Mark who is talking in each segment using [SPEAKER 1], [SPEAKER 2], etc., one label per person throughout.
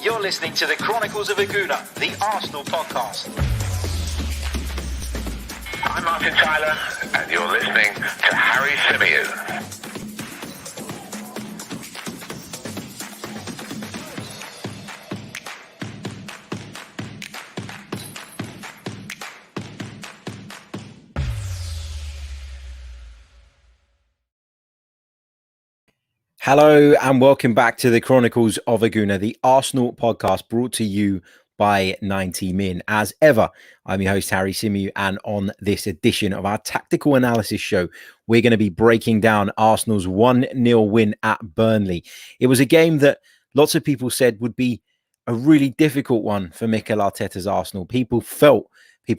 [SPEAKER 1] You're listening to the Chronicles of a Gooner, the Arsenal podcast.
[SPEAKER 2] I'm Martin Tyler, and you're listening to Harry Symeou.
[SPEAKER 3] Hello and welcome back to the Chronicles of a Gooner, the Arsenal podcast brought to you by 90 Min. As ever, I'm your host, Harry Symeou, and on this edition of our tactical analysis show, we're going to be breaking down Arsenal's 1-0 win at Burnley. It was a game that lots of people said would be a really difficult one for Mikel Arteta's Arsenal. People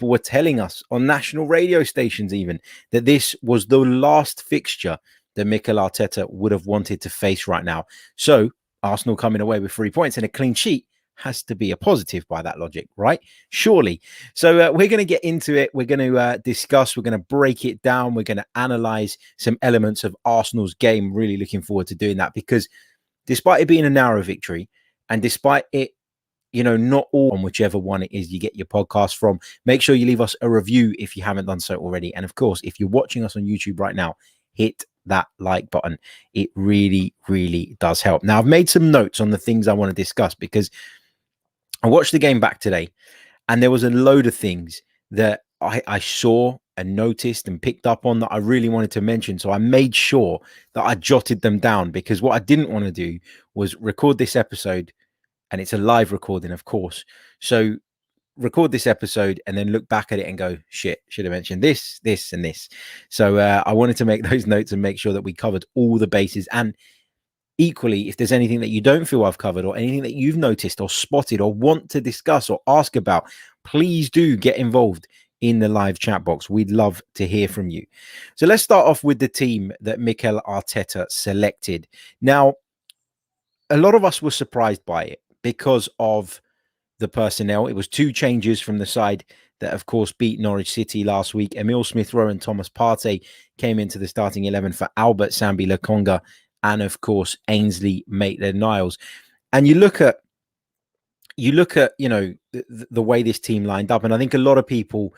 [SPEAKER 3] were telling us on national radio stations even that this was the last fixture that Mikel Arteta would have wanted to face right now. So Arsenal coming away with 3 points and a clean sheet has to be a positive by that logic, right? Surely. So we're going to get into it. We're going to discuss. We're going to break it down. We're going to analyze some elements of Arsenal's game. Really looking forward to doing that because despite it being a narrow victory and despite it, not all on whichever one it is you get your podcast from, make sure you leave us a review if you haven't done so already. And of course, if you're watching us on YouTube right now, hit that like button. It really, really does help. Now, I've made some notes on the things I want to discuss because I watched the game back today and there was a load of things that I saw and noticed and picked up on that I really wanted to mention. So I made sure that I jotted them down because what I didn't want to do was record this episode, and it's a live recording, of course. So record this episode and then look back at it and go, shit, should have mentioned this, this, and this. So I wanted to make those notes and make sure that we covered all the bases. And equally, if there's anything that you don't feel I've covered or anything that you've noticed or spotted or want to discuss or ask about, please do get involved in the live chat box. We'd love to hear from you. So let's start off with the team that Mikel Arteta selected. Now, a lot of us were surprised by it because of the personnel. It was two changes from the side that, of course, beat Norwich City last week. Emile Smith-Rowe and Thomas Partey came into the starting 11 for Albert Sambi Lokonga and, of course, Ainsley Maitland-Niles. And you look at the way this team lined up, and I think a lot of people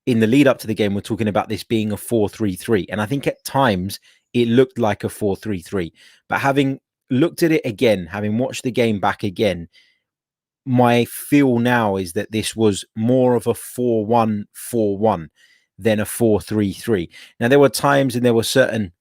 [SPEAKER 3] in the lead up to the game were talking about this being a 4-3-3, and I think at times it looked like a 4-3-3. But having looked at it again, having watched the game back again, my feel now is that this was more of a 4-1-4-1 than a 4-3-3. Now, there were times and there were certain,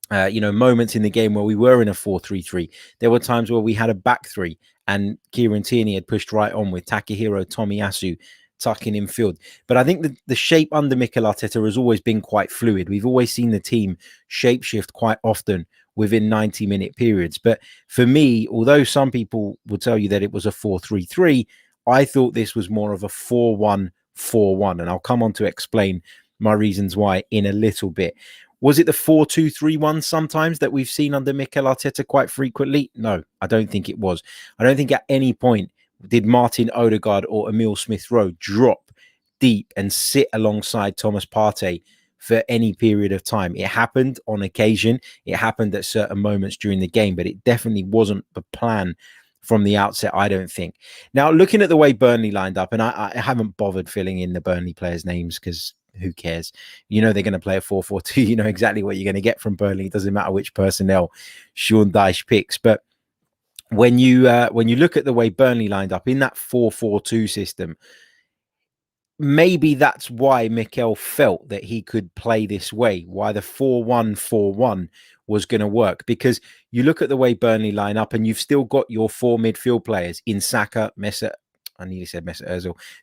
[SPEAKER 3] moments in the game where we were in a 4-3-3. There were times where we had a back three and Kieran Tierney had pushed right on with Takahiro Tomiyasu tucking in field. But I think the shape under Mikel Arteta has always been quite fluid. We've always seen the team shapeshift quite often within 90-minute periods. But for me, although some people will tell you that it was a 4-3-3, I thought this was more of a 4-1-4-1. And I'll come on to explain my reasons why in a little bit. Was it the 4-2-3-1 sometimes that we've seen under Mikel Arteta quite frequently? No, I don't think it was. I don't think at any point did Martin Odegaard or Emile Smith-Rowe drop deep and sit alongside Thomas Partey for any period of time. It happened on occasion. It happened at certain moments during the game, but it definitely wasn't the plan from the outset, I don't think. Now, looking at the way Burnley lined up, and I haven't bothered filling in the Burnley players' names because who cares? They're going to play a 4-4-2. You know exactly what you're going to get from Burnley. It doesn't matter which personnel Sean Dyche picks. But when you look at the way Burnley lined up in that 4-4-2 system, maybe that's why Mikel felt that he could play this way, why the 4-1-4-1 was going to work. Because you look at the way Burnley line up and you've still got your four midfield players in Saka,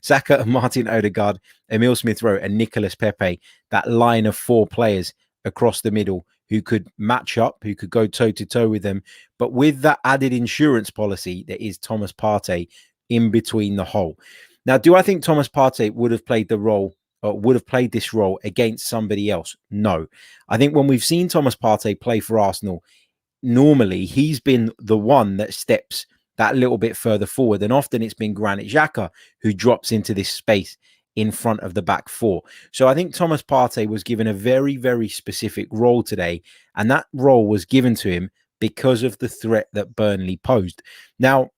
[SPEAKER 3] Saka, Martin Odegaard, Emile Smith-Rowe and Nicolas Pepe, that line of four players across the middle who could match up, who could go toe-to-toe with them. But with that added insurance policy that is Thomas Partey in between the hole. Now, do I think Thomas Partey would have played this role against somebody else? No. I think when we've seen Thomas Partey play for Arsenal, normally he's been the one that steps that little bit further forward. And often it's been Granit Xhaka who drops into this space in front of the back four. So I think Thomas Partey was given a very, very specific role today. And that role was given to him because of the threat that Burnley posed. Now,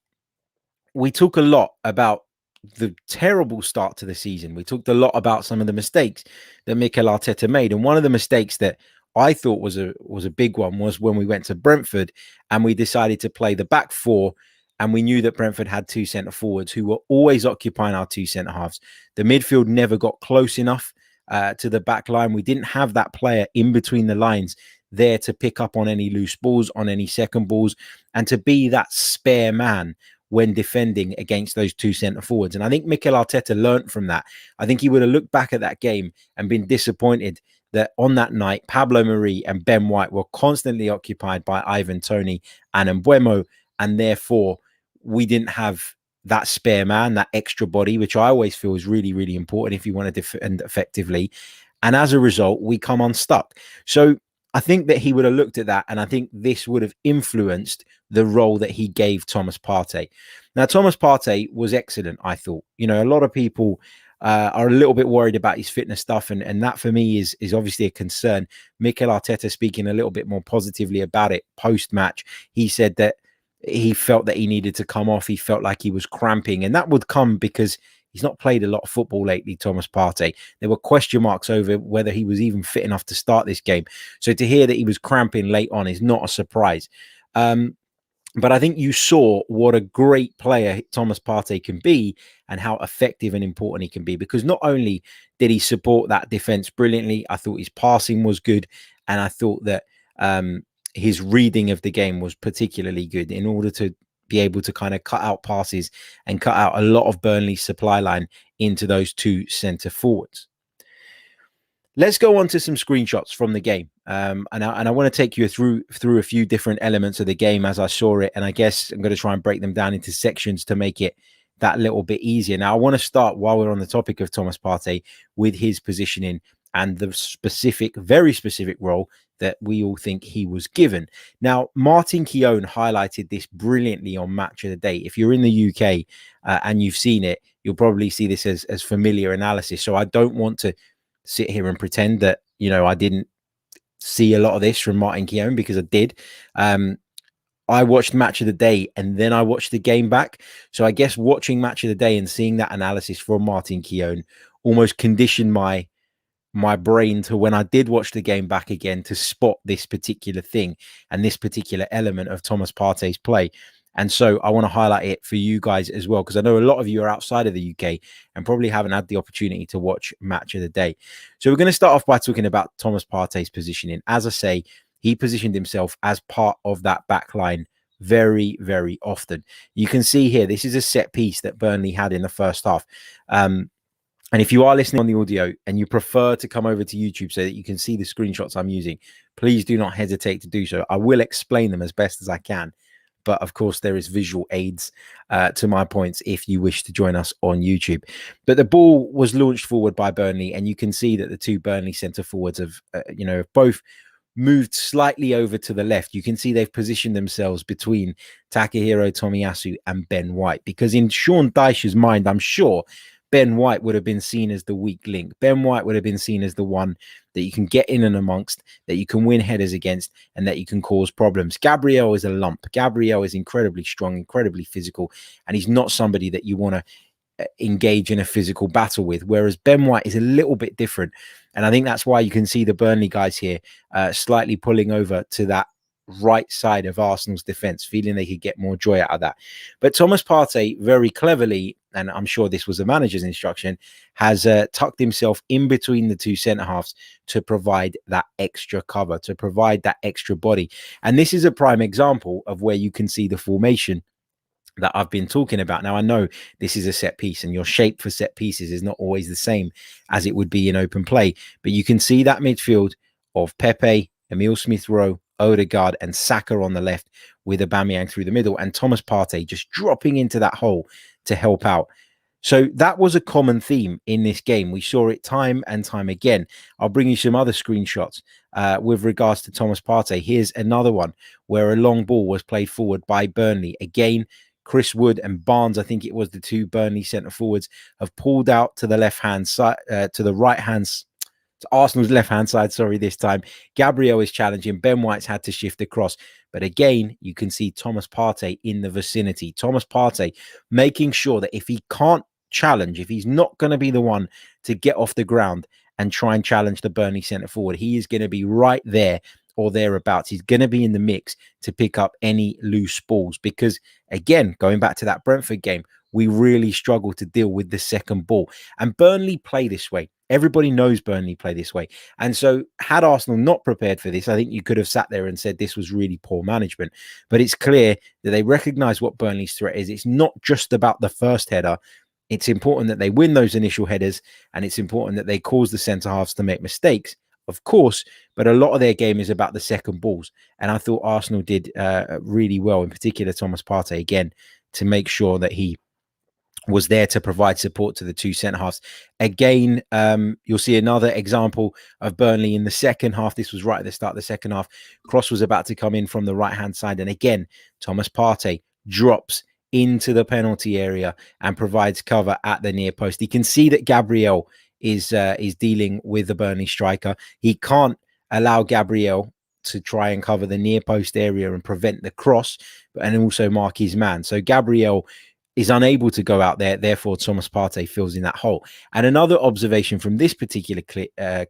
[SPEAKER 3] we talk a lot about the terrible start to the season. We talked a lot about some of the mistakes that Mikel Arteta made, and one of the mistakes that I thought was a big one was when we went to Brentford and we decided to play the back four, and we knew that Brentford had two centre forwards who were always occupying our two centre halves. The midfield never got close enough to the back line. We didn't have that player in between the lines there to pick up on any loose balls, on any second balls, and to be that spare man when defending against those two centre forwards. And I think Mikel Arteta learnt from that. I think he would have looked back at that game and been disappointed that on that night, Pablo Mari and Ben White were constantly occupied by Ivan Toney and Mbeumo, and therefore we didn't have that spare man, that extra body, which I always feel is really, really important if you want to defend effectively. And as a result, we come unstuck. So I think that he would have looked at that, and I think this would have influenced the role that he gave Thomas Partey. Now, Thomas Partey was excellent, I thought. You know, a lot of people are a little bit worried about his fitness stuff, and that for me is obviously a concern. Mikel Arteta speaking a little bit more positively about it post-match. He said that he felt that he needed to come off. He felt like he was cramping, and that would come because he's not played a lot of football lately, Thomas Partey. There were question marks over whether he was even fit enough to start this game. So to hear that he was cramping late on is not a surprise. But I think you saw what a great player Thomas Partey can be and how effective and important he can be, because not only did he support that defense brilliantly, I thought his passing was good, and I thought that his reading of the game was particularly good in order to be able to kind of cut out passes and cut out a lot of Burnley's supply line into those two centre forwards. Let's go on to some screenshots from the game. And I want to take you through a few different elements of the game as I saw it. And I guess I'm going to try and break them down into sections to make it that little bit easier. Now, I want to start, while we're on the topic of Thomas Partey, with his positioning and the specific, very specific role that we all think he was given. Now, Martin Keown highlighted this brilliantly on Match of the Day. If you're in the UK and you've seen it, you'll probably see this as familiar analysis. So I don't want to sit here and pretend that, you know, I didn't see a lot of this from Martin Keown, because I did. I watched Match of the Day and then I watched the game back. So I guess watching Match of the Day and seeing that analysis from Martin Keown almost conditioned my brain to, when I did watch the game back again, to spot this particular thing and this particular element of Thomas Partey's play. And so I want to highlight it for you guys as well, because I know a lot of you are outside of the UK and probably haven't had the opportunity to watch Match of the Day. So we're going to start off by talking about Thomas Partey's positioning. As I say, he positioned himself as part of that back line very, very often. You can see here, this is a set piece that Burnley had in the first half. And if you are listening on the audio and you prefer to come over to YouTube so that you can see the screenshots I'm using, please do not hesitate to do so. I will explain them as best as I can. But of course, there is visual aids to my points if you wish to join us on YouTube. But the ball was launched forward by Burnley, and you can see that the two Burnley centre forwards have, both moved slightly over to the left. You can see they've positioned themselves between Takahiro Tomiyasu and Ben White, because in Sean Dyche's mind, I'm sure Ben White would have been seen as the weak link. Ben White would have been seen as the one that you can get in and amongst, that you can win headers against, and that you can cause problems. Gabriel is a lump. Gabriel is incredibly strong, incredibly physical, and he's not somebody that you want to engage in a physical battle with, whereas Ben White is a little bit different. And I think that's why you can see the Burnley guys here slightly pulling over to that right side of Arsenal's defense, feeling they could get more joy out of that. But Thomas Partey very cleverly, and I'm sure this was the manager's instruction, has tucked himself in between the two centre halves to provide that extra cover, to provide that extra body. And this is a prime example of where you can see the formation that I've been talking about. Now, I know this is a set piece and your shape for set pieces is not always the same as it would be in open play, but you can see that midfield of Pepe, Emile Smith-Rowe, Odegaard and Saka on the left, with Aubameyang through the middle, and Thomas Partey just dropping into that hole to help out. So that was a common theme in this game. We saw it time and time again. I'll bring you some other screenshots with regards to Thomas Partey. Here's another one where a long ball was played forward by Burnley. Again, Chris Wood and Barnes, I think it was the two Burnley centre forwards, have pulled out to the left hand side, to the right hand, Arsenal's left-hand side, sorry, this time. Gabriel is challenging. Ben White's had to shift across. But again, you can see Thomas Partey in the vicinity. Thomas Partey making sure that if he can't challenge, if he's not going to be the one to get off the ground and try and challenge the Burnley centre forward, he is going to be right there or thereabouts. He's going to be in the mix to pick up any loose balls because, again, going back to that Brentford game, we really struggle to deal with the second ball. And Burnley play this way. Everybody knows Burnley play this way. And so had Arsenal not prepared for this, I think you could have sat there and said this was really poor management. But it's clear that they recognise what Burnley's threat is. It's not just about the first header. It's important that they win those initial headers, and it's important that they cause the centre-halves to make mistakes, of course, but a lot of their game is about the second balls. And I thought Arsenal did really well, in particular Thomas Partey, again, to make sure that he was there to provide support to the two centre-halves. Again, you'll see another example of Burnley in the second half. This was right at the start of the second half. Cross was about to come in from the right-hand side. And again, Thomas Partey drops into the penalty area and provides cover at the near post. You can see that Gabriel is dealing with the Burnley striker. He can't allow Gabriel to try and cover the near post area and prevent the cross, and also mark his man. So Gabriel is unable to go out there. Therefore, Thomas Partey fills in that hole. And another observation from this particular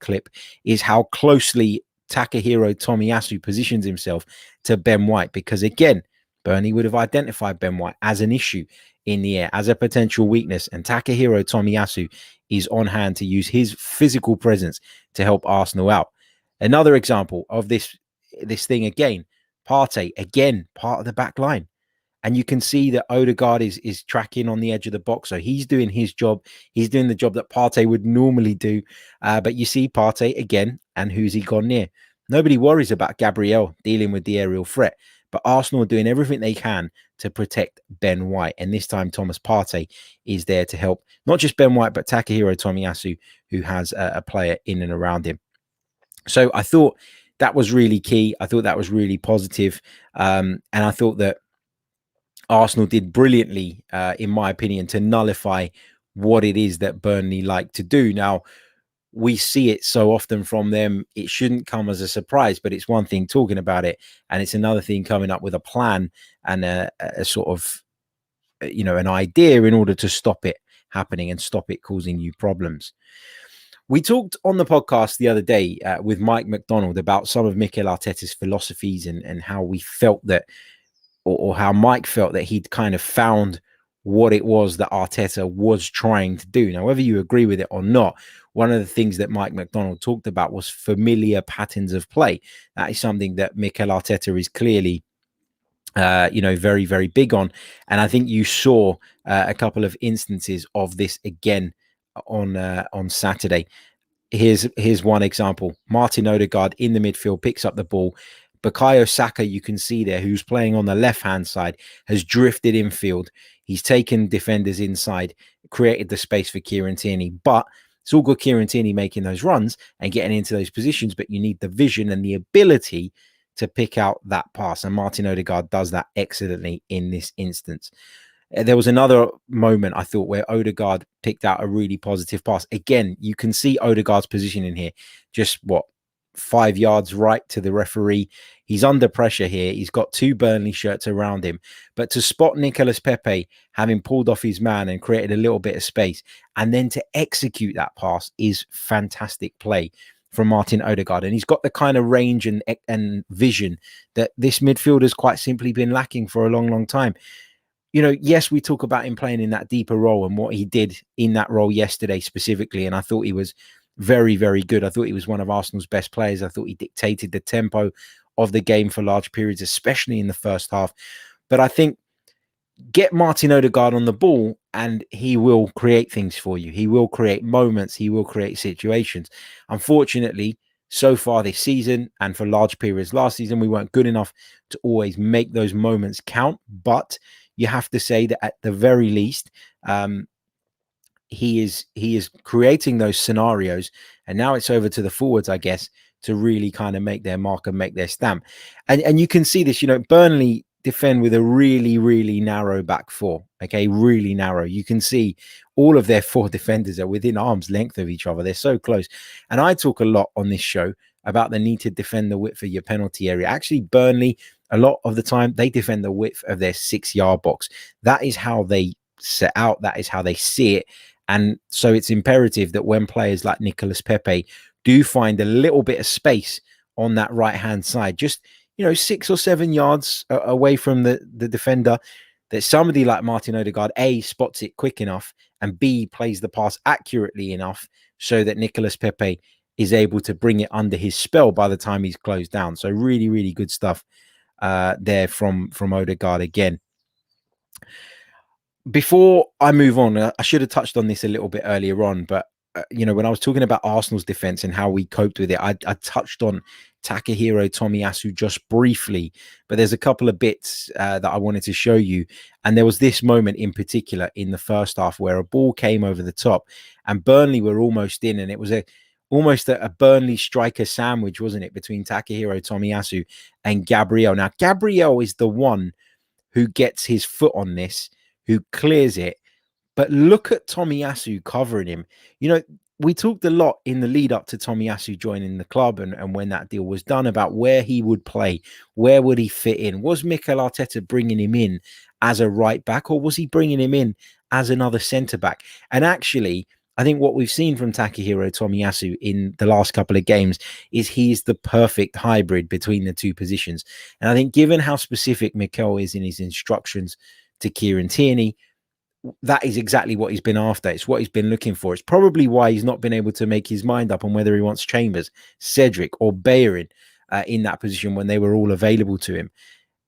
[SPEAKER 3] clip is how closely Takahiro Tomiyasu positions himself to Ben White, because again, Burnley would have identified Ben White as an issue in the air, as a potential weakness, and Takahiro Tomiyasu is on hand to use his physical presence to help Arsenal out. Another example of this thing again, Partey, again, part of the back line. And you can see that Odegaard is tracking on the edge of the box. So he's doing his job. He's doing the job that Partey would normally do. But you see Partey again, and who's he gone near? Nobody worries about Gabriel dealing with the aerial threat. But Arsenal are doing everything they can to protect Ben White. And this time, Thomas Partey is there to help not just Ben White, but Takahiro Tomiyasu, who has a player in and around him. So I thought that was really key. I thought that was really positive. And I thought that Arsenal did brilliantly, in my opinion, to nullify what it is that Burnley like to do. Now, we see it so often from them, it shouldn't come as a surprise, but it's one thing talking about it, and it's another thing coming up with a plan and a sort of, an idea in order to stop it happening and stop it causing you problems. We talked on the podcast the other day with Mike McDonald about some of Mikel Arteta's philosophies and how we felt that, or how Mike felt that he'd kind of found what it was that Arteta was trying to do. Now, whether you agree with it or not, one of the things that Mike McDonald talked about was familiar patterns of play. That is something that Mikel Arteta is clearly, very, very big on. And I think you saw a couple of instances of this again on Saturday. Here's one example. Martin Odegaard in the midfield picks up the ball. Bukayo Saka, you can see there, who's playing on the left-hand side, has drifted infield. He's taken defenders inside, created the space for Kieran Tierney. But it's all good Kieran Tierney making those runs and getting into those positions, but you need the vision and the ability to pick out that pass. And Martin Odegaard does that excellently in this instance. There was another moment, I thought, where Odegaard picked out a really positive pass. Again, you can see Odegaard's position in here. Just 5 yards right to the referee. He's under pressure here. He's got two Burnley shirts around him. But to spot Nicolas Pepe having pulled off his man and created a little bit of space, and then to execute that pass is fantastic play from Martin Odegaard. And he's got the kind of range and vision that this midfield has quite simply been lacking for a long, long time. Yes, we talk about him playing in that deeper role and what he did in that role yesterday specifically. And I thought he was very, very good. I thought he was one of Arsenal's best players. I thought he dictated the tempo of the game for large periods, especially in the first half. But I think get Martin Odegaard on the ball and he will create things for you. He will create moments. He will create situations. Unfortunately, so far this season and for large periods last season, we weren't good enough to always make those moments count. But you have to say that at the very least, he is creating those scenarios, and now it's over to the forwards, I guess, to really kind of make their mark and make their stamp. And you can see this, Burnley, defend with a really, really narrow back four. Okay, really narrow. You can see all of their four defenders are within arm's length of each other. They're so close. And I talk a lot on this show about the need to defend the width of your penalty area. Actually, Burnley, a lot of the time, they defend the width of their 6-yard box. That is how they set out. That is how they see it. And so it's imperative that when players like Nicolas Pepe do find a little bit of space on that right-hand side, just 6 or 7 yards away from the defender, that somebody like Martin Odegaard, A, spots it quick enough, and B, plays the pass accurately enough so that Nicolas Pepe is able to bring it under his spell by the time he's closed down. So really, really good stuff there from Odegaard again. Before I move on, I should have touched on this a little bit earlier on, but when I was talking about Arsenal's defense and how we coped with it, I touched on Takahiro Tomiyasu just briefly, but there's a couple of bits that I wanted to show you. And there was this moment in particular in the first half where a ball came over the top and Burnley were almost in, and it was almost a Burnley striker sandwich, wasn't it, between Takahiro Tomiyasu and Gabriel. Now, Gabriel is the one who gets his foot on this, who clears it. But look at Tomiyasu covering him. We talked a lot in the lead up to Tomiyasu joining the club and when that deal was done about where he would play, where would he fit in? Was Mikel Arteta bringing him in as a right back, or was he bringing him in as another centre back? And actually, I think what we've seen from Takahiro Tomiyasu in the last couple of games is he's the perfect hybrid between the two positions. And I think given how specific Mikel is in his instructions to Kieran Tierney, that is exactly what he's been after. It's what he's been looking for. It's probably why he's not been able to make his mind up on whether he wants Chambers, Cedric, or Bellerin in that position when they were all available to him.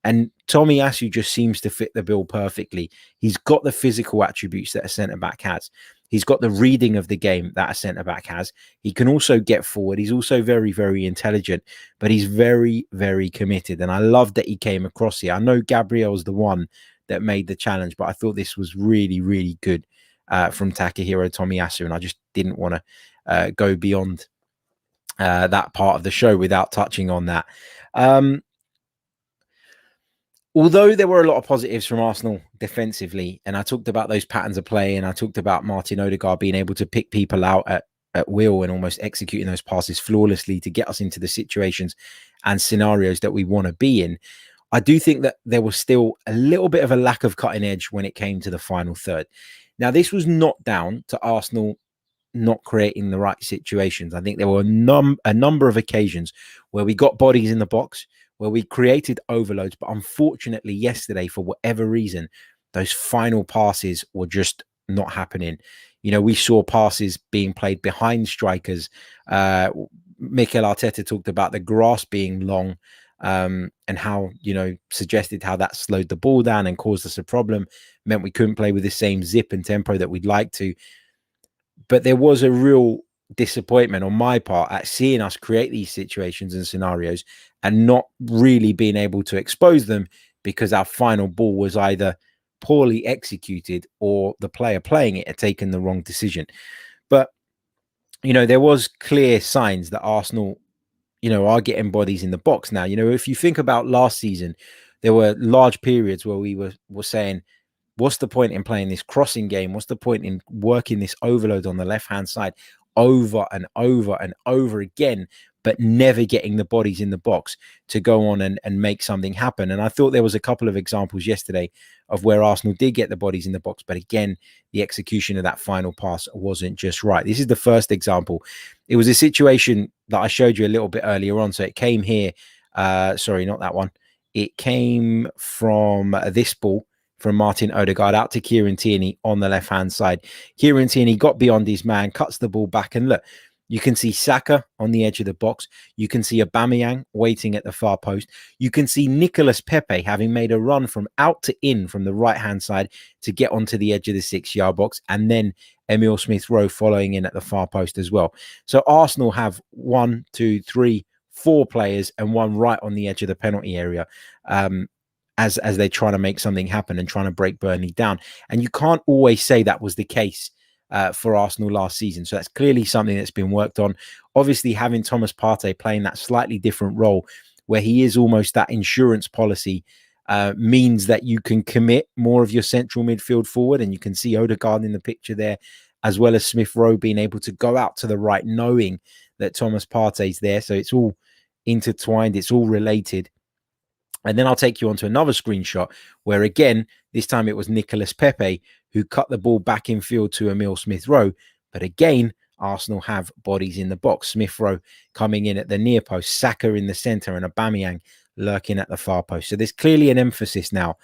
[SPEAKER 3] And Tomiyasu just seems to fit the bill perfectly. He's got the physical attributes that a centre-back has. He's got the reading of the game that a centre-back has. He can also get forward. He's also very, very intelligent, but he's very, very committed. And I love that he came across here. I know Gabriel's the one that made the challenge, but I thought this was really, really good from Takahiro Tomiyasu, and I just didn't want to go beyond that part of the show without touching on that. Although there were a lot of positives from Arsenal defensively, and I talked about those patterns of play, and I talked about Martin Odegaard being able to pick people out at will and almost executing those passes flawlessly to get us into the situations and scenarios that we want to be in, I do think that there was still a little bit of a lack of cutting edge when it came to the final third. Now, this was not down to Arsenal not creating the right situations. I think there were a number of occasions where we got bodies in the box, where we created overloads. But unfortunately, yesterday, for whatever reason, those final passes were just not happening. We saw passes being played behind strikers. Mikel Arteta talked about the grass being long. And how, suggested how that slowed the ball down and caused us a problem, meant we couldn't play with the same zip and tempo that we'd like to. But there was a real disappointment on my part at seeing us create these situations and scenarios and not really being able to expose them because our final ball was either poorly executed or the player playing it had taken the wrong decision. But, there was clear signs that Arsenal are getting bodies in the box now. If you think about last season, there were large periods where we were saying, what's the point in playing this crossing game? What's the point in working this overload on the left-hand side over and over and over again, but never getting the bodies in the box to go on and make something happen? And I thought there was a couple of examples yesterday of where Arsenal did get the bodies in the box, but again, the execution of that final pass wasn't just right. This is the first example. It was a situation that I showed you a little bit earlier on. So it came here. Sorry, not that one. It came from this ball from Martin Odegaard out to Kieran Tierney on the left-hand side. Kieran Tierney got beyond his man, cuts the ball back, and look, you can see Saka on the edge of the box. You can see Aubameyang waiting at the far post. You can see Nicolas Pepe having made a run from out to in from the right-hand side to get onto the edge of the 6-yard box, and then Emile Smith-Rowe following in at the far post as well. So Arsenal have 1, 2, 3, 4 players and one right on the edge of the penalty area as they're trying to make something happen and trying to break Burnley down. And you can't always say that was the case for Arsenal last season. So that's clearly something that's been worked on. Obviously, having Thomas Partey playing that slightly different role where he is almost that insurance policy means that you can commit more of your central midfield forward, and you can see Odegaard in the picture there, as well as Smith Rowe being able to go out to the right, knowing that Thomas Partey's there. So it's all intertwined, it's all related. And then I'll take you on to another screenshot where, again, this time it was Nicolas Pepe who cut the ball back in field to Emile Smith Rowe. But again, Arsenal have bodies in the box. Smith Rowe coming in at the near post, Saka in the centre, and Aubameyang lurking at the far post. So there's clearly an emphasis now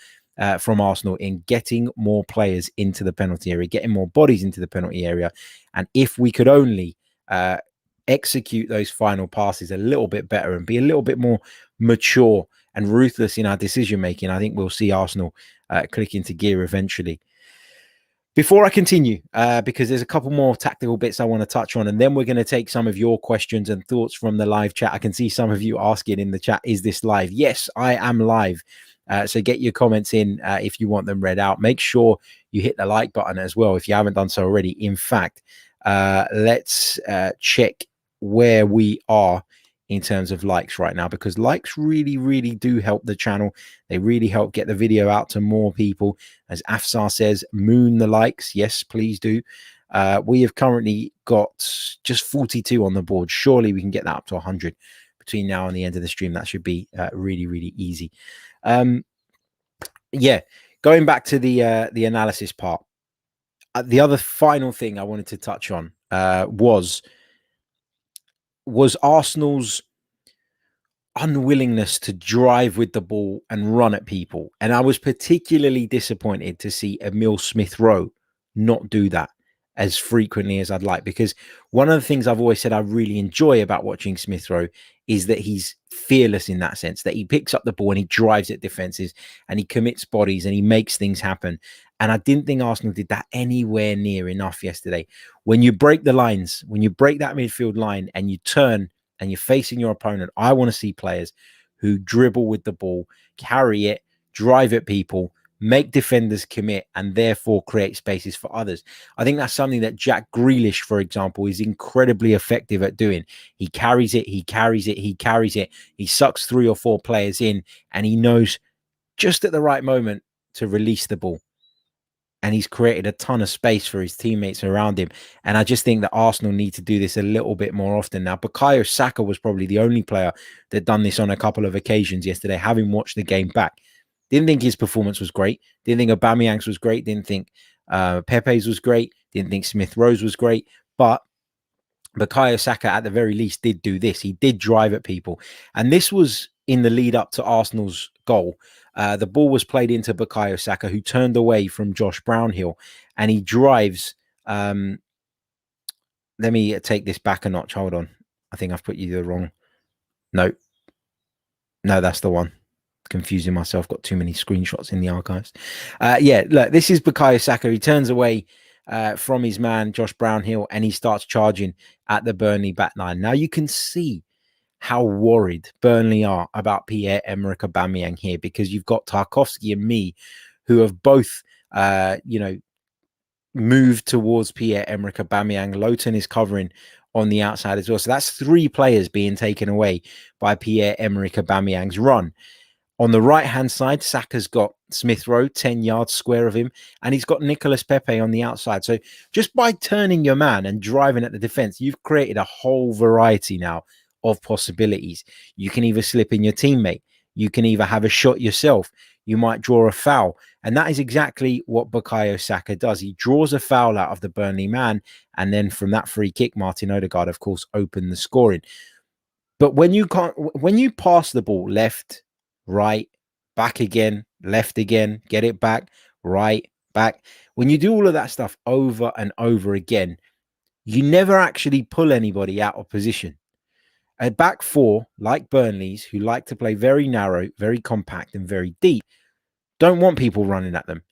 [SPEAKER 3] from Arsenal in getting more players into the penalty area, getting more bodies into the penalty area. And if we could only execute those final passes a little bit better and be a little bit more mature and ruthless in our decision making, I think we'll see Arsenal click into gear eventually. Before I continue, because there's a couple more tactical bits I want to touch on, and then we're going to take some of your questions and thoughts from the live chat. I can see some of you asking in the chat, is this live? Yes, I am live. So get your comments in if you want them read out. Make sure you hit the like button as well if you haven't done so already. In fact, let's check where we are in terms of likes right now, because likes really do help the channel. They really help get the video out to more people. As Afsar says, moon the likes. Yes, please do. We have currently got just 42 on the board. Surely we can get that up to 100 between now and the end of the stream. That should be really easy. Yeah, going back to the analysis part, the other final thing I wanted to touch on was Arsenal's unwillingness to drive with the ball and run at people. And I was particularly disappointed to see Emile Smith Rowe not do that as frequently as I'd like, because one of the things I've always said I really enjoy about watching Smith Rowe is that he's fearless in that sense, that he picks up the ball and he drives at defenses and he commits bodies and he makes things happen. And I didn't think Arsenal did that anywhere near enough yesterday. When you break the lines, when you break that midfield line and you turn and you're facing your opponent, I want to see players who dribble with the ball, carry it, drive at people, make defenders commit, and therefore create spaces for others. I think that's something that Jack Grealish, for example, is incredibly effective at doing. He carries it, he carries it, he carries it. He sucks 3 or 4 players in, and he knows just at the right moment to release the ball. And he's created a ton of space for his teammates around him. And I just think that Arsenal need to do this a little bit more often. Now, Bukayo Saka was probably the only player that done this on a couple of occasions yesterday, having watched the game back. Didn't think his performance was great. Didn't think Aubameyang's was great. Didn't think Pepe's was great. Didn't think Smith Rowe's was great. But Bukayo Saka, at the very least, did do this. He did drive at people. And this was in the lead up to Arsenal's goal. The ball was played into Bukayo Saka, who turned away from Josh Brownhill, and he drives. Let me take this back a notch. Hold on. I think I've put you the wrong. No, that's the one. Confusing myself. Got too many screenshots in the archives. Yeah, look, this is Bukayo Saka. He turns away from his man, Josh Brownhill, and he starts charging at the Burnley back line. Now you can see how worried Burnley are about Pierre-Emerick Aubameyang here, because you've got Tarkowski and me who have both, moved towards Pierre-Emerick Aubameyang. Lowton is covering on the outside as well. So that's 3 players being taken away by Pierre-Emerick Aubameyang's run. On the right-hand side, Saka's got Smith Rowe, 10 yards square of him, and he's got Nicolas Pepe on the outside. So just by turning your man and driving at the defense, you've created a whole variety now of possibilities. You can either slip in your teammate. You can either have a shot yourself. You might draw a foul. And that is exactly what Bukayo Saka does. He draws a foul out of the Burnley man. And then from that free kick, Martin Odegaard, of course, opened the scoring. But when you pass the ball left, right, back again, left again, get it back, right, back. When you do all of that stuff over and over again, you never actually pull anybody out of position. A back 4, like Burnley's, who like to play very narrow, very compact, and very deep, don't want people running at them.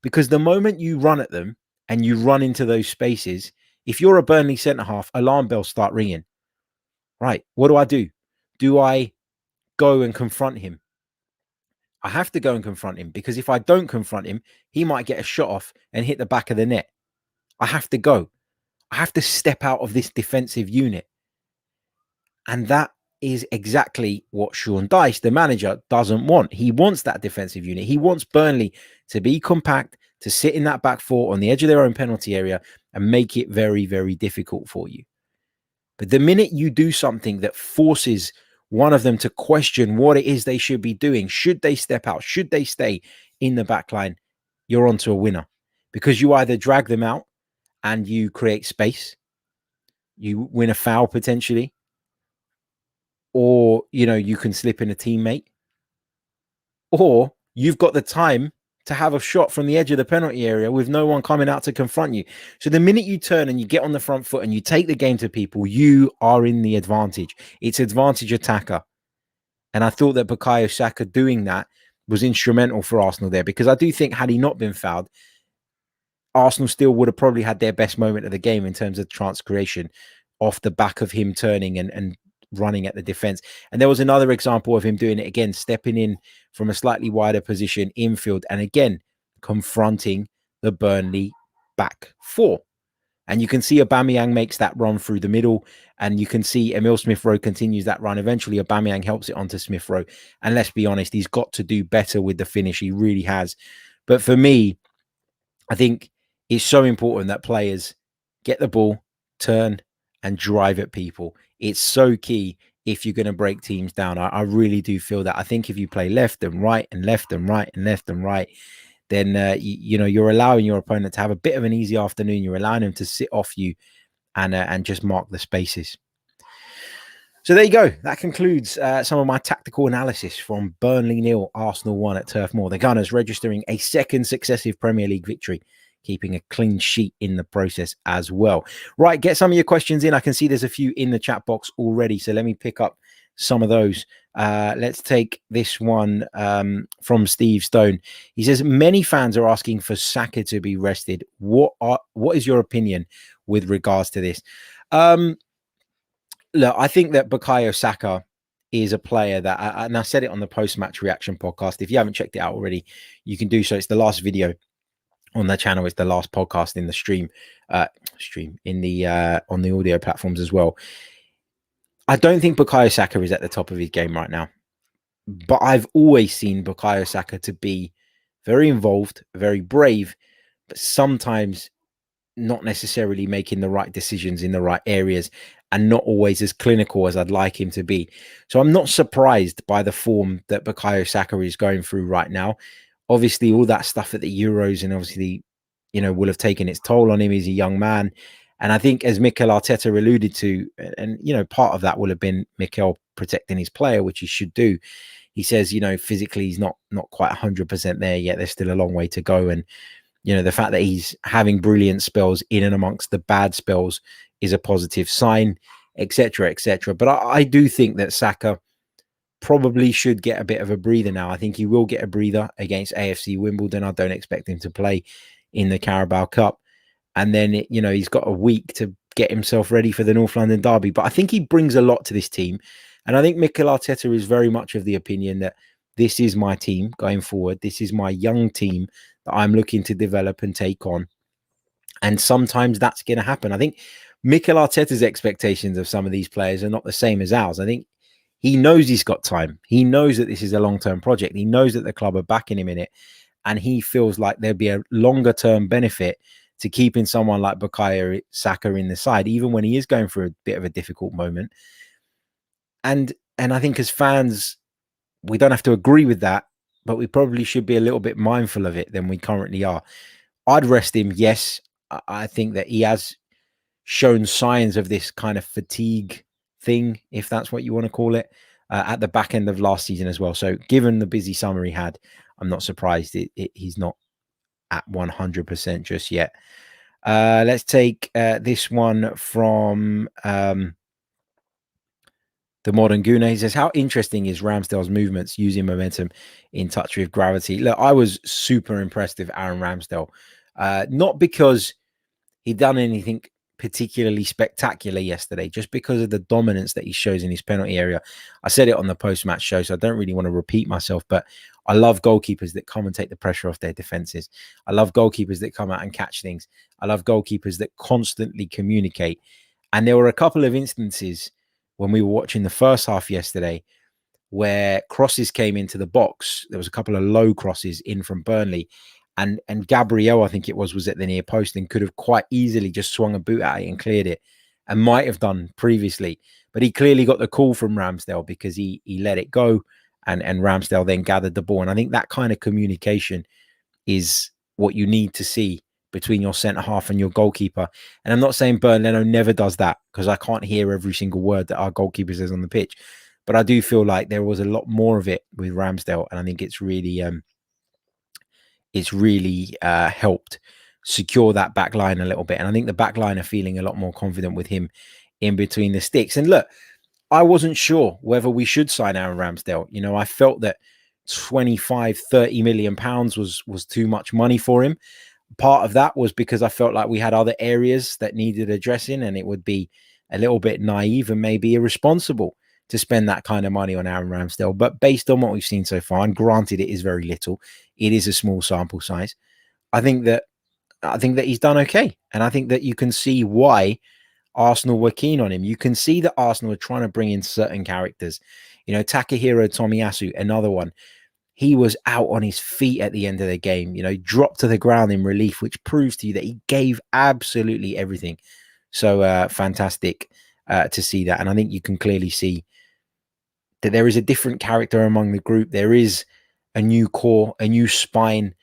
[SPEAKER 3] Because the moment you run at them and you run into those spaces, if you're a Burnley centre-half, alarm bells start ringing. Right, what do? Do I go and confront him? I have to go and confront him, because if I don't confront him, he might get a shot off and hit the back of the net. I have to go. I have to step out of this defensive unit. And that is exactly what Sean Dyche, the manager, doesn't want. He wants that defensive unit. He wants Burnley to be compact, to sit in that back four on the edge of their own penalty area and make it very, very difficult for you. But the minute you do something that forces one of them to question what it is they should be doing, should they step out, should they stay in the back line, you're onto a winner. Because you either drag them out and you create space, you win a foul potentially, or, you can slip in a teammate, or you've got the time to have a shot from the edge of the penalty area with no one coming out to confront you. So the minute you turn and you get on the front foot and you take the game to people, you are in the advantage. It's advantage attacker. And I thought that Bukayo Saka doing that was instrumental for Arsenal there, because I do think had he not been fouled, Arsenal still would have probably had their best moment of the game in terms of chance creation off the back of him turning and running at the defense. And there was another example of him doing it again, stepping in from a slightly wider position infield and again confronting the Burnley back four. And you can see Aubameyang makes that run through the middle, and you can see Emile Smith-Rowe continues that run. Eventually Aubameyang helps it onto Smith-Rowe, and let's be honest, he's got to do better with the finish. He really has. But for me, I think it's so important that players get the ball, turn and drive at people. It's so key if you're going to break teams down. I really do feel that. I think if you play left and right and left and right and left and right, then you're allowing your opponent to have a bit of an easy afternoon. You're allowing him to sit off you and just mark the spaces. So there you go. That concludes some of my tactical analysis from Burnley 0, Arsenal 1 at Turf Moor. The Gunners registering a second successive Premier League victory, keeping a clean sheet in the process as well. Right, get some of your questions in. I can see there's a few in the chat box already, so let me pick up some of those. Let's take this one from Steve Stone. He says, many fans are asking for Saka to be rested. What is your opinion with regards to this? Look, I think that Bukayo Saka is a player that, and I said it on the post-match reaction podcast. If you haven't checked it out already, you can do so. It's the last video on the channel. It's the last podcast in the stream in the on the audio platforms as well. I don't think Bukayo Saka is at the top of his game right now, but I've always seen Bukayo Saka to be very involved, very brave, but sometimes not necessarily making the right decisions in the right areas and not always as clinical as I'd like him to be. So I'm not surprised by the form that Bukayo Saka is going through right now. Obviously, all that stuff at the Euros and obviously, will have taken its toll on him. He's a young man. And I think, as Mikel Arteta alluded to, and, part of that will have been Mikel protecting his player, which he should do. He says, physically, he's not quite 100% there yet. There's still a long way to go. And, the fact that he's having brilliant spells in and amongst the bad spells is a positive sign, etc., etc. But I do think that Saka probably should get a bit of a breather now. I think he will get a breather against AFC Wimbledon. I don't expect him to play in the Carabao Cup. And then, he's got a week to get himself ready for the North London derby. But I think he brings a lot to this team. And I think Mikel Arteta is very much of the opinion that this is my team going forward. This is my young team that I'm looking to develop and take on. And sometimes that's going to happen. I think Mikel Arteta's expectations of some of these players are not the same as ours. I think he knows he's got time. He knows that this is a long-term project. He knows that the club are backing him in it. And he feels like there'd be a longer-term benefit to keeping someone like Bukayo Saka in the side, even when he is going through a bit of a difficult moment. And I think as fans, we don't have to agree with that, but we probably should be a little bit mindful of it than we currently are. I'd rest him, yes. I think that he has shown signs of this kind of fatigue thing, if that's what you want to call it, at the back end of last season as well. So given the busy summer he had, I'm not surprised he's not at 100% just yet. Let's take this one from the Modern Gooner. He says, how interesting is Ramsdale's movements using momentum in touch with gravity? Look, I was super impressed with Aaron Ramsdale. Not because he'd done anything particularly spectacular yesterday, just because of the dominance that he shows in his penalty area. I said it on the post-match show, so I don't really want to repeat myself, but I love goalkeepers that come and take the pressure off their defenses. I love goalkeepers that come out and catch things. I love goalkeepers that constantly communicate. And there were a couple of instances when we were watching the first half yesterday, where crosses came into the box. There was a couple of low crosses in from Burnley, and Gabriel, I think it was at the near post and could have quite easily just swung a boot at it and cleared it, and might have done previously. But he clearly got the call from Ramsdale because he let it go, and Ramsdale then gathered the ball. And I think that kind of communication is what you need to see between your centre half and your goalkeeper. And I'm not saying Burnley never does that, because I can't hear every single word that our goalkeeper says on the pitch. But I do feel like there was a lot more of it with Ramsdale, and I think it's really helped secure that back line a little bit. And I think the back line are feeling a lot more confident with him in between the sticks. And look, I wasn't sure whether we should sign Aaron Ramsdale. You know, I felt that 25-30 million pounds was too much money for him. Part of that was because I felt like we had other areas that needed addressing, and it would be a little bit naive and maybe irresponsible to spend that kind of money on Aaron Ramsdale. But based on what we've seen so far, and granted it is very little, it is a small sample size, I think that he's done okay. And I think that you can see why Arsenal were keen on him. You can see that Arsenal are trying to bring in certain characters. You know, Takahiro Tomiyasu, another one. He was out on his feet at the end of the game, you know, dropped to the ground in relief, which proves to you that he gave absolutely everything. So fantastic to see that. And I think you can clearly see that there is a different character among the group. There is a new core, a new spine.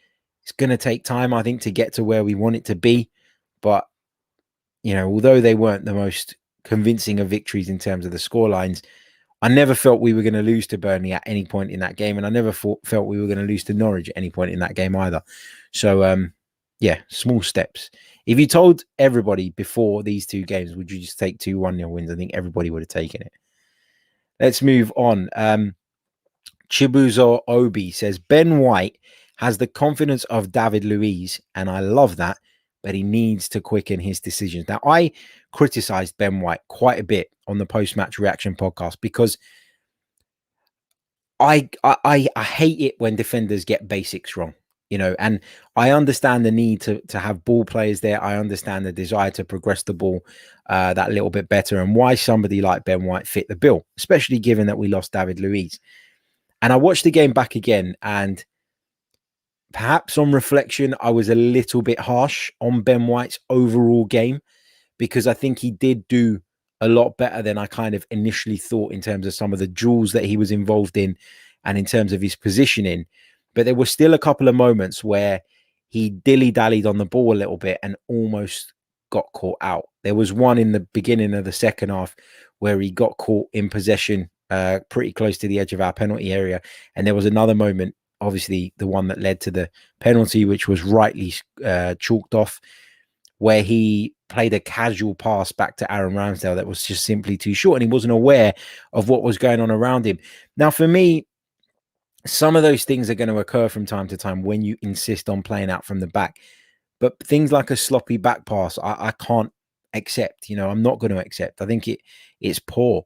[SPEAKER 3] It's going to take time, I think, to get to where we want it to be. But, you know, although they weren't the most convincing of victories in terms of the scorelines, I never felt we were going to lose to Burnley at any point in that game. And I never felt we were going to lose to Norwich at any point in that game either. So, yeah, small steps. If you told everybody before these two games, would you just take 2 1-0 wins? I think everybody would have taken it. Let's move on. Chibuzo Obi says, Ben White has the confidence of David Luiz, and I love that, but he needs to quicken his decisions. Now, I criticized Ben White quite a bit on the post-match reaction podcast because I hate it when defenders get basics wrong, you know, and I understand the need to have ball players there. I understand the desire to progress the ball that little bit better, and why somebody like Ben White fit the bill, especially given that we lost David Luiz. And I watched the game back again, and perhaps on reflection, I was a little bit harsh on Ben White's overall game, because I think he did do a lot better than I kind of initially thought in terms of some of the duels that he was involved in and in terms of his positioning. But there were still a couple of moments where he dilly-dallied on the ball a little bit and almost got caught out. There was one in the beginning of the second half where he got caught in possession pretty close to the edge of our penalty area. And there was another moment, obviously the one that led to the penalty, which was rightly chalked off, where he played a casual pass back to Aaron Ramsdale that was just simply too short, and he wasn't aware of what was going on around him. Now, for me, some of those things are going to occur from time to time when you insist on playing out from the back. But things like a sloppy back pass, I can't accept. You know, I'm not going to accept. I think it's poor.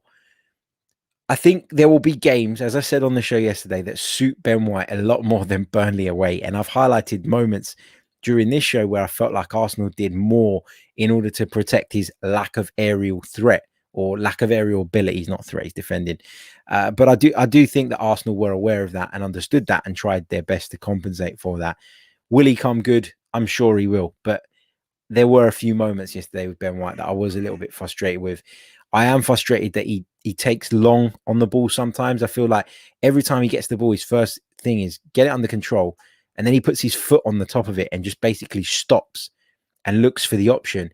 [SPEAKER 3] I think there will be games, as I said on the show yesterday, that suit Ben White a lot more than Burnley away. And I've highlighted moments during this show where I felt like Arsenal did more in order to protect his lack of aerial threat, or lack of aerial abilities, not threat, he's defending. But I do think that Arsenal were aware of that and understood that and tried their best to compensate for that. Will he come good? I'm sure he will. But there were a few moments yesterday with Ben White that I was a little bit frustrated with. I am frustrated that he takes long on the ball sometimes. I feel like every time he gets the ball, his first thing is get it under control, and then he puts his foot on the top of it and just basically stops and looks for the option.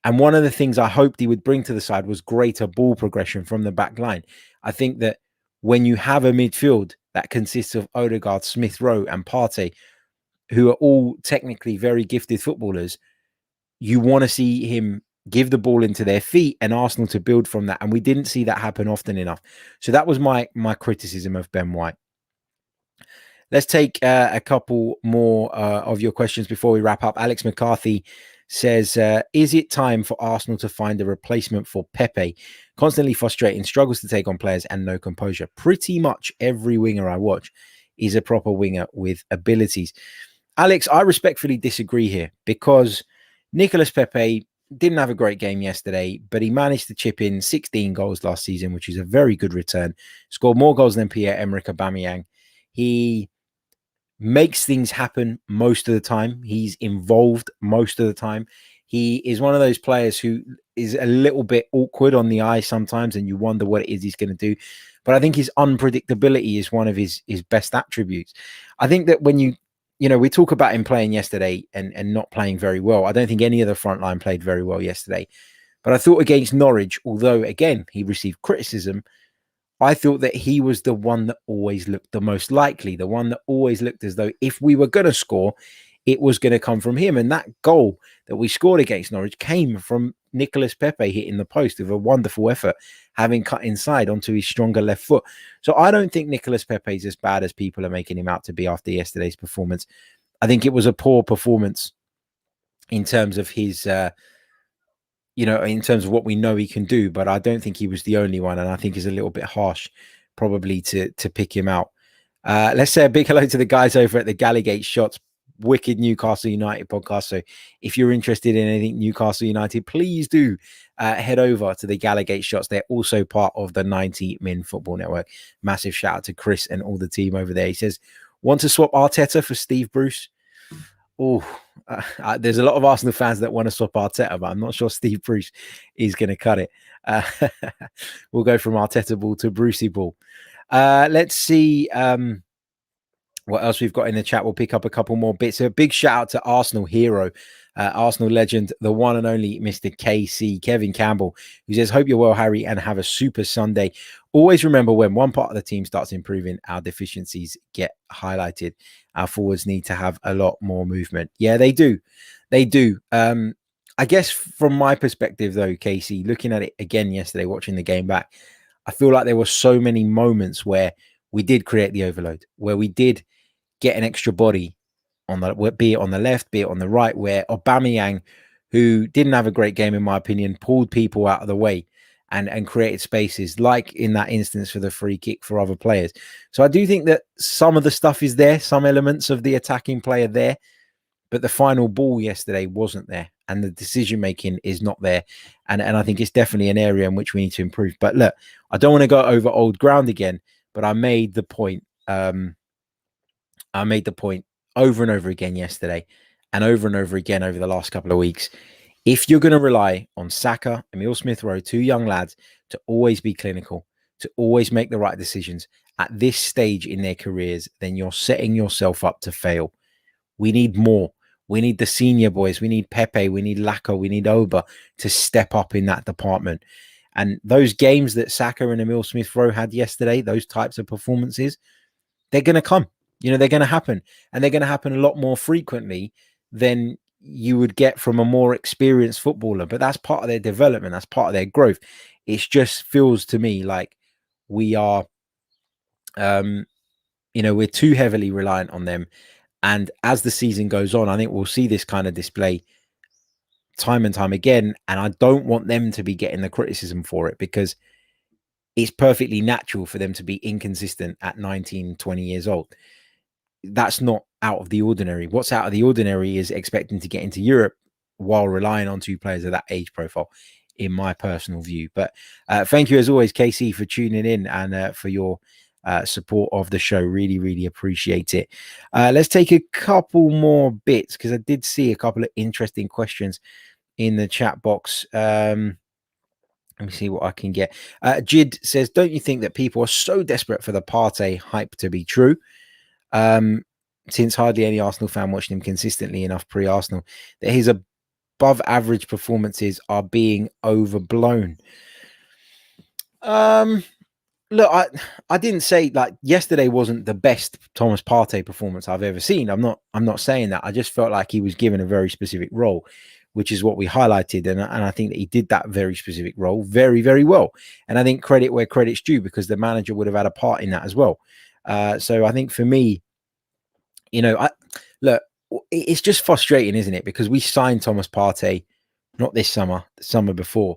[SPEAKER 3] And one of the things I hoped he would bring to the side was greater ball progression from the back line. I think that when you have a midfield that consists of Odegaard, Smith Rowe and Partey, who are all technically very gifted footballers, you want to see him give the ball into their feet and Arsenal to build from that. And we didn't see that happen often enough. So that was my criticism of Ben White. Let's take a couple more of your questions before we wrap up. Alex McCarthy says, is it time for Arsenal to find a replacement for Pepe? Constantly frustrating, struggles to take on players and no composure. Pretty much every winger I watch is a proper winger with abilities. Alex, I respectfully disagree here, because Nicolas Pepe didn't have a great game yesterday, but he managed to chip in 16 goals last season, which is a very good return. Scored more goals than Pierre-Emerick Aubameyang. He makes things happen most of the time. He's involved most of the time. He is one of those players who is a little bit awkward on the eye sometimes, and you wonder what it is he's going to do. But I think his unpredictability is one of his best attributes. I think that when we talk about him playing yesterday and not playing very well. I don't think any of the front line played very well yesterday. But I thought against Norwich, although, again, he received criticism, I thought that he was the one that always looked the most likely, the one that always looked as though if we were going to score, it was going to come from him. And that goal that we scored against Norwich came from Nicolas Pepe hitting the post with a wonderful effort, having cut inside onto his stronger left foot. So I don't think Nicolas Pepe is as bad as people are making him out to be after yesterday's performance. I think it was a poor performance in terms of his in terms of what we know he can do, but I don't think he was the only one, and I think it's a little bit harsh probably to pick him out. Let's say a big hello to the guys over at the Gallagate Shots, wicked Newcastle United podcast. So if you're interested in anything Newcastle United, please do head over to the Gallagate Shots. They're also part of the 90 Min Football Network. Massive shout out to Chris and all the team over there. He says, want to swap Arteta for Steve Bruce? There's a lot of Arsenal fans that want to swap Arteta, but I'm not sure Steve Bruce is going to cut it. We'll go from Arteta ball to Brucey ball. Let's see what else we've got in the chat. We'll pick up a couple more bits. A big shout out to Arsenal hero, Arsenal legend, the one and only Mr. KC, Kevin Campbell, who says, hope you're well, Harry, and have a super Sunday. Always remember, when one part of the team starts improving, our deficiencies get highlighted. Our forwards need to have a lot more movement. Yeah, they do. They do. I guess from my perspective, though, Casey, looking at it again yesterday, watching the game back, I feel like there were so many moments where we did create the overload, where we did get an extra body on the, be it on the left, be it on the right, where Aubameyang, who didn't have a great game, in my opinion, pulled people out of the way and created spaces, like in that instance for the free kick for other players. So I do think that some of the stuff is there, some elements of the attacking player there, but the final ball yesterday wasn't there, and the decision making is not there. And I think it's definitely an area in which we need to improve. But look, I don't want to go over old ground again, but I made the point. I made the point over and over again yesterday, and over again over the last couple of weeks. If you're going to rely on Saka, Emile Smith-Rowe, two young lads, to always be clinical, to always make the right decisions at this stage in their careers, then you're setting yourself up to fail. We need more. We need the senior boys. We need Pepe. We need Laka. We need Oba to step up in that department. And those games that Saka and Emile Smith-Rowe had yesterday, those types of performances, they're going to come. They're going to happen. And they're going to happen a lot more frequently than you would get from a more experienced footballer. But that's part of their development. That's part of their growth. It just feels to me like we are, we're too heavily reliant on them. And as the season goes on, I think we'll see this kind of display time and time again. And I don't want them to be getting the criticism for it, because it's perfectly natural for them to be inconsistent at 19, 20 years old. That's not out of the ordinary. What's out of the ordinary is expecting to get into Europe while relying on two players of that age profile, in my personal view. But thank you as always, KC, for tuning in and for your support of the show. Really, really appreciate it. Let's take a couple more bits, because I did see a couple of interesting questions in the chat box. Let me see what I can get. Jid says, don't you think that people are so desperate for the Partey hype to be true? Since hardly any Arsenal fan watched him consistently enough pre-Arsenal, that his above average performances are being overblown. Look, I didn't say like yesterday wasn't the best Thomas Partey performance I've ever seen. I'm not saying that. I just felt like he was given a very specific role, which is what we highlighted. And I think that he did that very specific role very, very well. And I think credit where credit's due, because the manager would have had a part in that as well. So I think for me, look, it's just frustrating, isn't it? Because we signed Thomas Partey, not this summer, the summer before,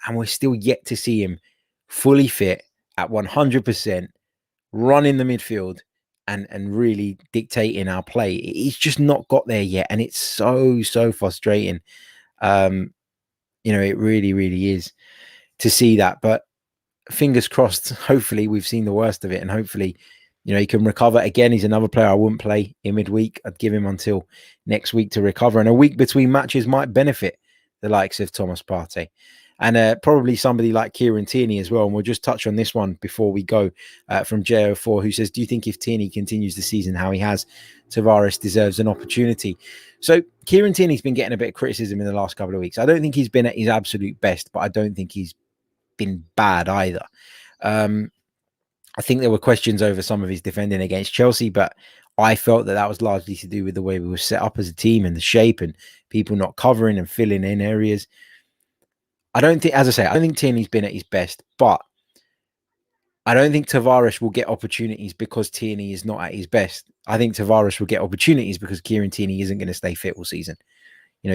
[SPEAKER 3] and we're still yet to see him fully fit at 100%, run in the midfield and really dictating our play. He's just not got there yet. And it's so frustrating. It really, really is to see that. But fingers crossed, hopefully we've seen the worst of it, and hopefully, he can recover. Again, he's another player I wouldn't play in midweek. I'd give him until next week to recover, and a week between matches might benefit the likes of Thomas Partey. And probably somebody like Kieran Tierney as well. And we'll just touch on this one before we go, from JO4, who says, do you think if Tierney continues the season how he has, Tavares deserves an opportunity? So Kieran Tierney's been getting a bit of criticism in the last couple of weeks. I don't think he's been at his absolute best, but I don't think he's been bad either. I think there were questions over some of his defending against Chelsea, but I felt that was largely to do with the way we were set up as a team and the shape and people not covering and filling in areas. I don't think Tierney's been at his best, but I don't think Tavares will get opportunities because Tierney is not at his best. I think Tavares will get opportunities because Kieran Tierney isn't going to stay fit all season.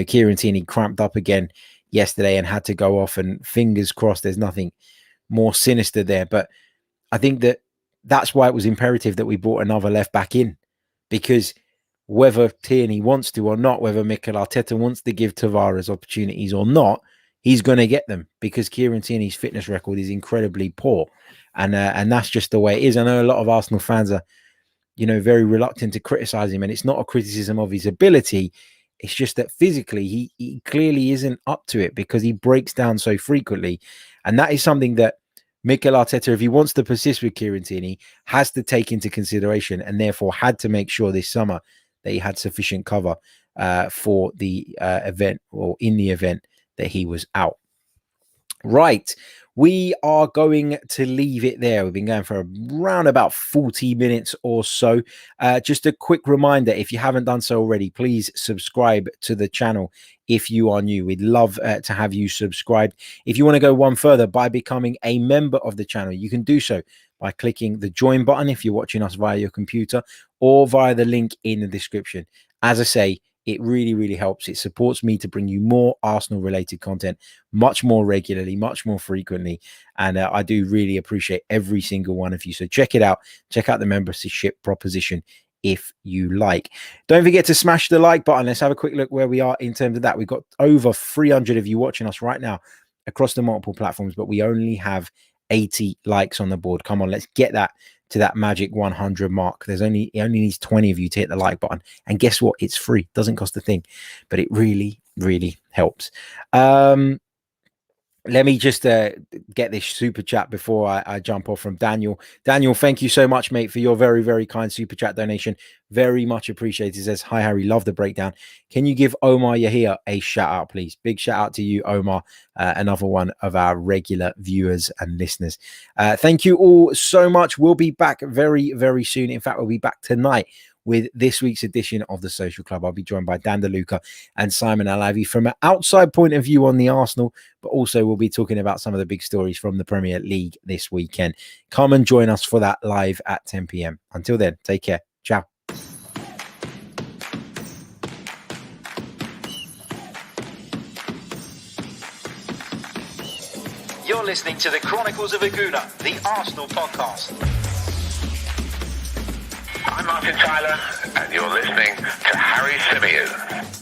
[SPEAKER 3] Kieran Tierney cramped up again yesterday and had to go off, and fingers crossed there's nothing more sinister there. But I think that's why it was imperative that we brought another left back in, because whether Tierney wants to or not, whether Mikel Arteta wants to give Tavares opportunities or not, he's going to get them, because Kieran Tierney's fitness record is incredibly poor. And that's just the way it is. I know a lot of Arsenal fans are, very reluctant to criticize him, and it's not a criticism of his ability. It's just that physically he clearly isn't up to it, because he breaks down so frequently. And that is something that Mikel Arteta, if he wants to persist with Kieran Tierney, has to take into consideration, and therefore had to make sure this summer that he had sufficient cover for the event, or in the event that he was out. Right. We are going to leave it there. We've been going for around about 40 minutes or so. Just a quick reminder, if you haven't done so already, please subscribe to the channel if you are new. We'd love to have you subscribed. If you want to go one further by becoming a member of the channel, you can do so by clicking the join button if you're watching us via your computer, or via the link in the description. As I say, it really, really helps. It supports me to bring you more Arsenal-related content much more regularly, much more frequently. And I do really appreciate every single one of you. So check it out. Check out the membership proposition if you like. Don't forget to smash the like button. Let's have a quick look where we are in terms of that. We've got over 300 of you watching us right now across the multiple platforms, but we only have 80 likes on the board. Come on, let's get that to that magic 100 mark. It only needs 20 of you to hit the like button, and guess what? It's free. Doesn't cost a thing, but it really, really helps. Let me just get this super chat before I jump off from Daniel. Daniel, thank you so much, mate, for your very, very kind super chat donation. Very much appreciated. It says, hi, Harry, love the breakdown. Can you give Omar Yahia a shout out, please? Big shout out to you, Omar, another one of our regular viewers and listeners. Thank you all so much. We'll be back very, very soon. In fact, we'll be back tonight with this week's edition of the Social Club. I'll be joined by Dan DeLuca and Simon Alavi from an outside point of view on the Arsenal, but also we'll be talking about some of the big stories from the Premier League this weekend. Come and join us for that live at 10 p.m. Until then, take care. Ciao.
[SPEAKER 1] You're listening to the Chronicles of a Gooner, the Arsenal podcast.
[SPEAKER 2] I'm Martin Tyler, and you're listening to Harry Symeou.